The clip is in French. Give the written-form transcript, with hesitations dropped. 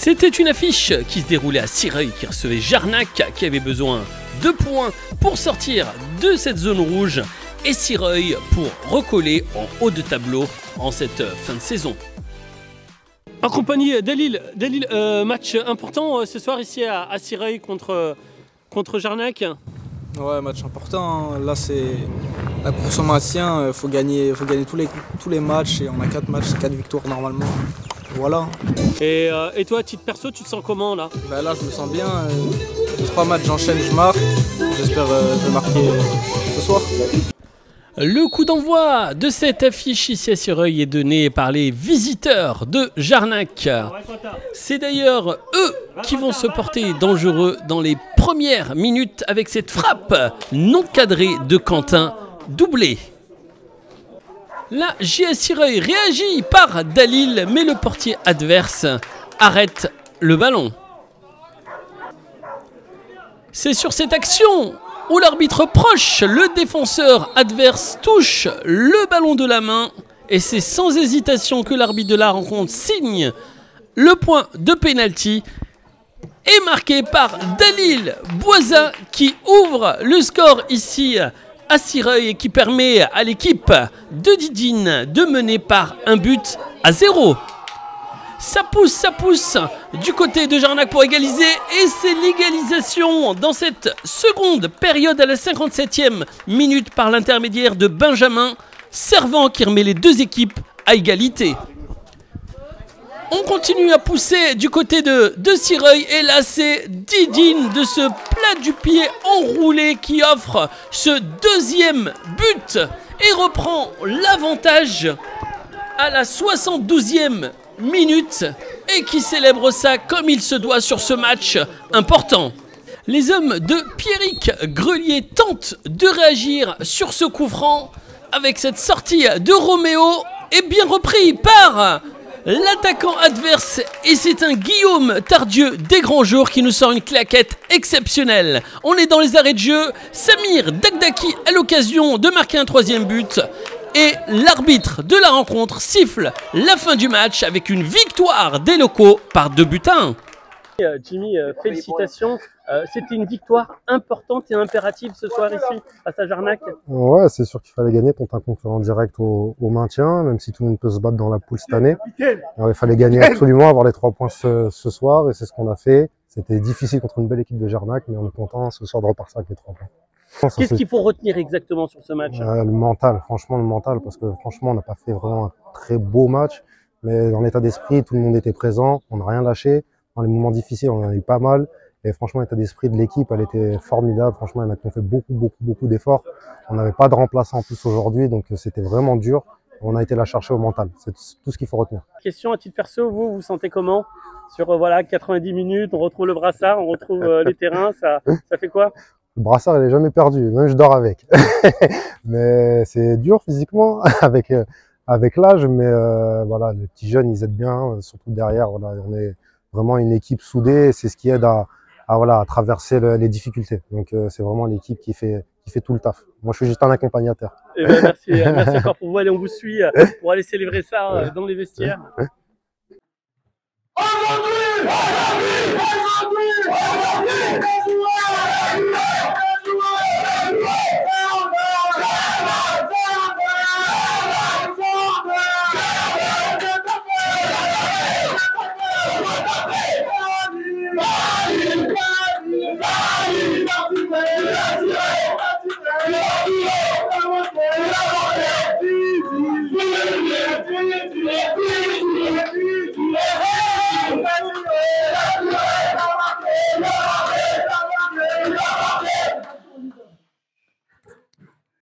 C'était une affiche qui se déroulait à Sireuil, qui recevait Jarnac, qui avait besoin de points pour sortir de cette zone rouge, et Sireuil pour recoller en haut de tableau en cette fin de saison. En compagnie d'Halil, match important ce soir ici à Sireuil contre Jarnac. Ouais, match important. Là, c'est la course au maintien. Il faut gagner tous les matchs et on a 4 matchs, 4 victoires normalement. Voilà. Et toi, à titre perso, tu te sens comment là? Ben là, je me sens bien. 3 matchs, j'enchaîne, je marque. J'espère je vais marquer ce soir. Le coup d'envoi de cette affiche ici à Sireuil est donné par les visiteurs de Jarnac. C'est d'ailleurs eux qui vont se porter dangereux dans les premières minutes avec cette frappe non cadrée de Quentin, doublée. La JS Sireuil réagit par Dalil, mais le portier adverse arrête le ballon. C'est sur cette action où l'arbitre proche, le défenseur adverse touche le ballon de la main et c'est sans hésitation que l'arbitre de la rencontre signe le point de pénalty et marqué par Dalil Boisa qui ouvre le score ici à Sireuil et qui permet à l'équipe de Didine de mener par 1-0. Ça pousse du côté de Jarnac pour égaliser et c'est l'égalisation dans cette seconde période à la 57e minute par l'intermédiaire de Benjamin Servant qui remet les deux équipes à égalité. On continue à pousser du côté de Sireuil et là c'est Didine de ce plat du pied enroulé qui offre ce deuxième but et reprend l'avantage à la 72e minute et qui célèbre ça comme il se doit sur ce match important. Les hommes de Pierrick Grelier tentent de réagir sur ce coup franc avec cette sortie de Roméo et bien repris par l'attaquant adverse et c'est un Guillaume Tardieu des grands jours qui nous sort une claquette exceptionnelle. On est dans les arrêts de jeu, Samir Dagdaki a l'occasion de marquer un troisième but. Et l'arbitre de la rencontre siffle la fin du match avec une victoire des locaux par 2-1. Jimmy, félicitations. C'était une victoire importante et impérative ce soir ici, face à Jarnac. Ouais, c'est sûr qu'il fallait gagner contre un concurrent direct au maintien, même si tout le monde peut se battre dans la poule cette année. Alors, il fallait gagner absolument, avoir les 3 points ce soir, et c'est ce qu'on a fait. C'était difficile contre une belle équipe de Jarnac, mais on est content ce soir de repartir avec les 3 points. Qu'est-ce qu'il faut retenir exactement sur ce match? Le mental, franchement le mental, parce que franchement on n'a pas fait vraiment un très beau match, mais dans l'état d'esprit, tout le monde était présent, on n'a rien lâché. Dans les moments difficiles, on en a eu pas mal, et franchement l'état d'esprit de l'équipe, elle était formidable. Franchement, il y en a qui ont fait beaucoup d'efforts. On n'avait pas de remplaçant en plus aujourd'hui, donc c'était vraiment dur. On a été la chercher au mental, c'est tout ce qu'il faut retenir. Question à titre perso, vous sentez comment sur voilà 90 minutes, on retrouve le brassard, on retrouve les terrains, ça fait quoi? Le brassard, il est jamais perdu, même je dors avec. Mais c'est dur physiquement avec l'âge, mais voilà, les petits jeunes, ils aident bien, surtout derrière. Voilà, on est vraiment une équipe soudée, c'est ce qui aide à traverser les difficultés. Donc c'est vraiment l'équipe qui fait tout le taf. Moi, je suis juste un accompagnateur. Eh ben, merci encore pour vous. Allez, on vous suit pour aller célébrer ça dans les vestiaires. Yeah.